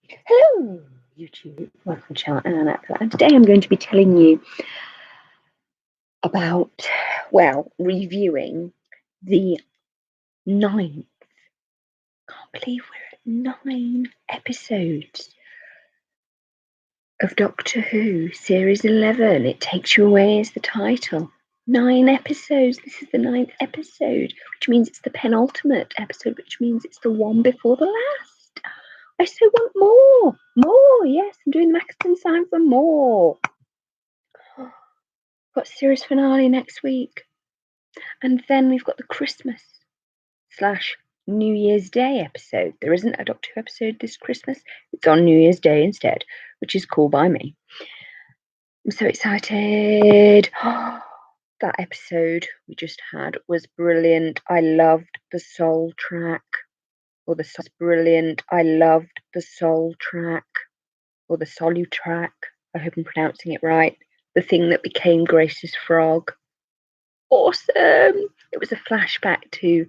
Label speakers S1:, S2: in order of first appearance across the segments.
S1: Hello, YouTube. Welcome to Channel Anna. And today I'm going to be telling you about, reviewing the ninth. Can't believe we're at 9 episodes of Doctor Who, Series 11. It Takes You Away is the title. 9 episodes. This is the 9th episode, which means it's the penultimate episode, which means it's the one before the last. I so want more. More, yes. I'm doing the Maxton sign for more. Got series finale next week. And then we've got the Christmas / New Year's Day episode. There isn't a Doctor Who episode this Christmas. It's on New Year's Day instead, which is cool by me. I'm so excited. That episode we just had was brilliant. I loved the soul track. Brilliant. I loved the soul track. Or the Solu track. I hope I'm pronouncing it right. The thing that became Grace's frog. Awesome. It was a flashback to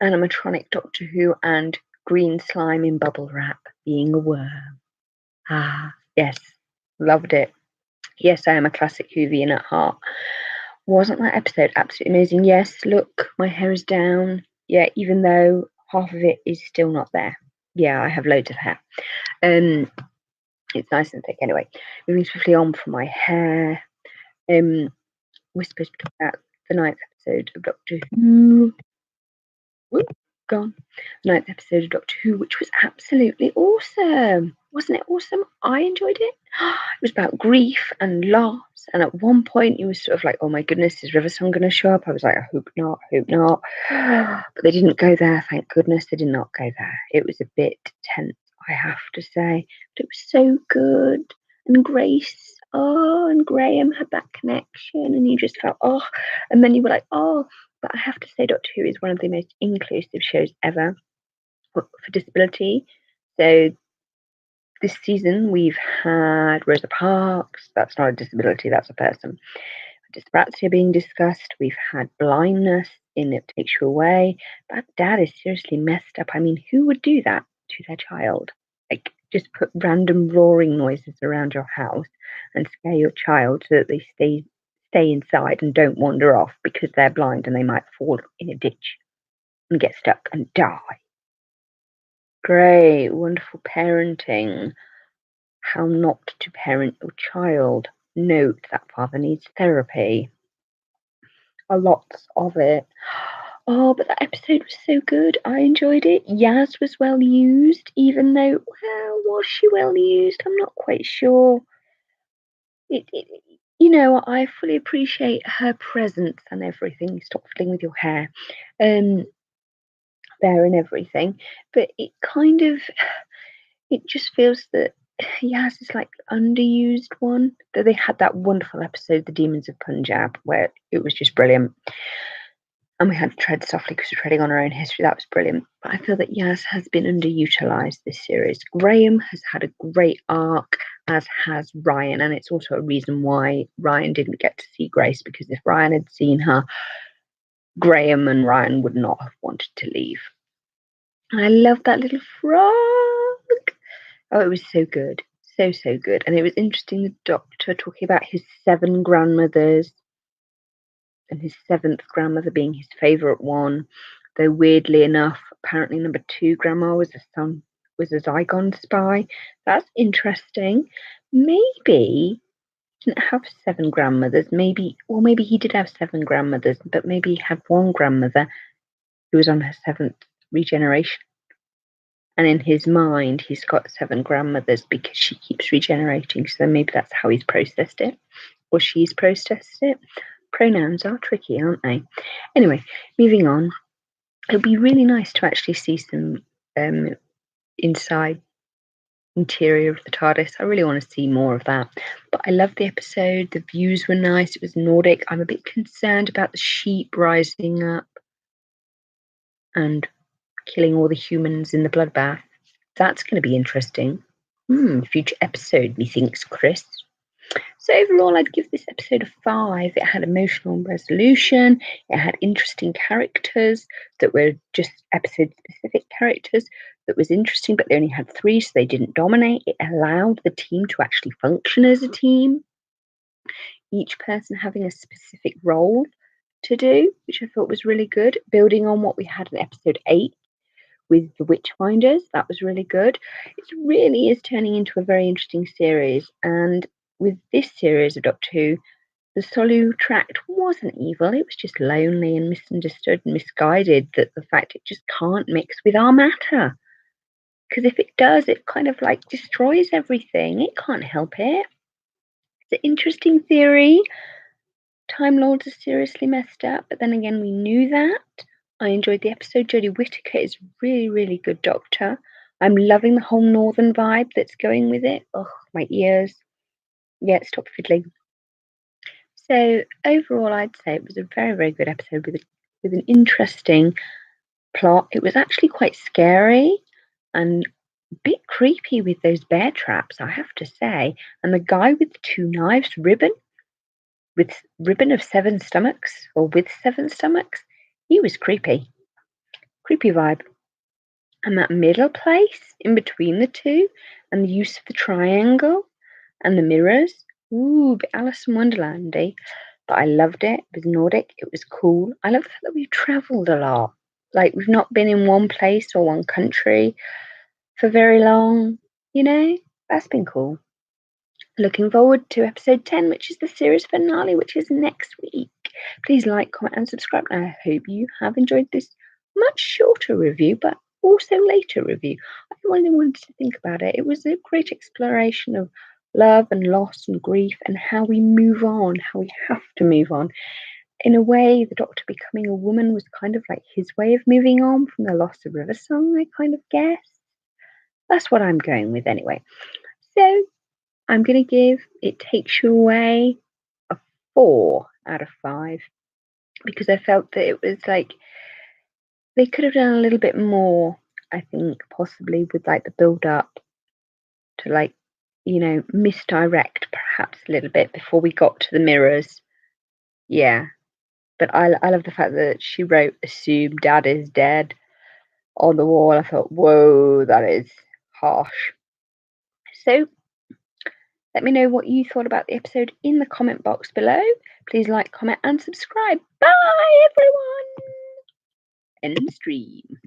S1: animatronic Doctor Who and green slime in bubble wrap being a worm. Yes, loved it. Yes, I am a classic Whovian at heart. Wasn't that episode absolutely amazing? Yes, look, my hair is down. Yeah, even though half of it is still not there. Yeah, I have loads of hair. It's nice and thick anyway. Moving swiftly on from my hair. We're supposed to talk about the 9th episode of Doctor Who. Gone. The 9th episode of Doctor Who, which was absolutely awesome. Wasn't it awesome? I enjoyed it. It was about grief and loss. And at one point, you were sort of like, oh my goodness, is Riversong going to show up? I was like, I hope not, hope not. But they didn't go there. Thank goodness they did not go there. It was a bit tense, I have to say. But it was so good. And Grace, and Graham had that connection. And you just felt, and then you were like, but I have to say Doctor Who is one of the most inclusive shows ever for disability. So this season we've had Rosa Parks. That's not a disability, that's a person. Dyspraxia being discussed. We've had blindness in It Takes You Away. That dad is seriously messed up. I mean, who would do that to their child? Like, just put random roaring noises around your house and scare your child so that they stay inside and don't wander off because they're blind and they might fall in a ditch and get stuck and die. Great, wonderful parenting. How not to parent your child. Note that father needs therapy. A lot of it. But that episode was so good. I enjoyed it. Yaz was well used, even though, was she well used? I'm not quite sure. I fully appreciate her presence and everything. Stop fiddling with your hair. There and everything. But it just feels that Yaz is like underused one. Though they had that wonderful episode, The Demons of Punjab, where it was just brilliant. And we had to tread softly because we're treading on our own history. That was brilliant. But I feel that Yaz has been underutilized this series. Graham has had a great arc, as has Ryan. And it's also a reason why Ryan didn't get to see Grace, because if Ryan had seen her, Graham and Ryan would not have wanted to leave. And I love that little frog. Oh, it was so good. So, so good. And it was interesting, the Doctor talking about his 7 grandmothers and his 7th grandmother being his favourite one. Though weirdly enough, apparently number 2 grandma was a Zygon spy. That's interesting. Maybe he didn't have 7 grandmothers. Maybe he did have 7 grandmothers, but maybe he had one grandmother who was on her 7th regeneration. And in his mind, he's got 7 grandmothers because she keeps regenerating. So maybe that's how he's processed it, or she's processed it. Pronouns are tricky, aren't they? Anyway, moving on. It'll be really nice to actually see some interior of the TARDIS. I really want to see more of that. But I loved the episode. The views were nice. It was Nordic. I'm a bit concerned about the sheep rising up and killing all the humans in the bloodbath. That's going to be interesting. Future episode, methinks, Chris. So overall, I'd give this episode a 5. It had emotional resolution. It had interesting characters that were just episode-specific characters. that was interesting, but they only had 3, so they didn't dominate. It allowed the team to actually function as a team, each person having a specific role to do, which I thought was really good, building on what we had in episode 8 with the Witchfinders. That was really good. It really is turning into a very interesting series, and with this series of Doctor Who, the Solu Tract wasn't evil, it was just lonely and misunderstood and misguided, that the fact it just can't mix with our matter. Because if it does, it kind of like destroys everything. It can't help it. It's an interesting theory. Time Lords are seriously messed up, but then again, we knew that. I enjoyed the episode. Jodie Whittaker is really, really good Doctor. I'm loving the whole Northern vibe that's going with it. Oh, my ears. Yeah, stop fiddling. So overall, I'd say it was a very, very good episode with an interesting plot. It was actually quite scary and a bit creepy with those bear traps, I have to say. And the guy with the 2 knives, Ribbon of 7 stomachs, or with 7 stomachs, he was creepy. Creepy vibe. And that middle place in between the two, and the use of the triangle and the mirrors. Ooh, bit Alice in Wonderlandy. But I loved it. It was Nordic. It was cool. I love the fact that we've travelled a lot. Like, we've not been in one place or one country for very long. You know, that's been cool. Looking forward to episode 10, which is the series finale, which is next week. Please like, comment, and subscribe. And I hope you have enjoyed this much shorter review, but also later review. I really wanted to think about it. It was a great exploration of love and loss and grief and how we move on, how we have to move on. In a way, the Doctor becoming a woman was kind of like his way of moving on from the loss of River Song, I kind of guess. That's what I'm going with anyway. So I'm going to give It Takes You Away a 4 out of 5 because I felt that it was like they could have done a little bit more, I think, possibly with like the build up to like, misdirect perhaps a little bit before we got to the mirrors. Yeah. But I love the fact that she wrote "Assume Dad is dead" on the wall. I thought, whoa, that is harsh. So let me know what you thought about the episode in the comment box below. Please like, comment, and subscribe. Bye, everyone. End stream.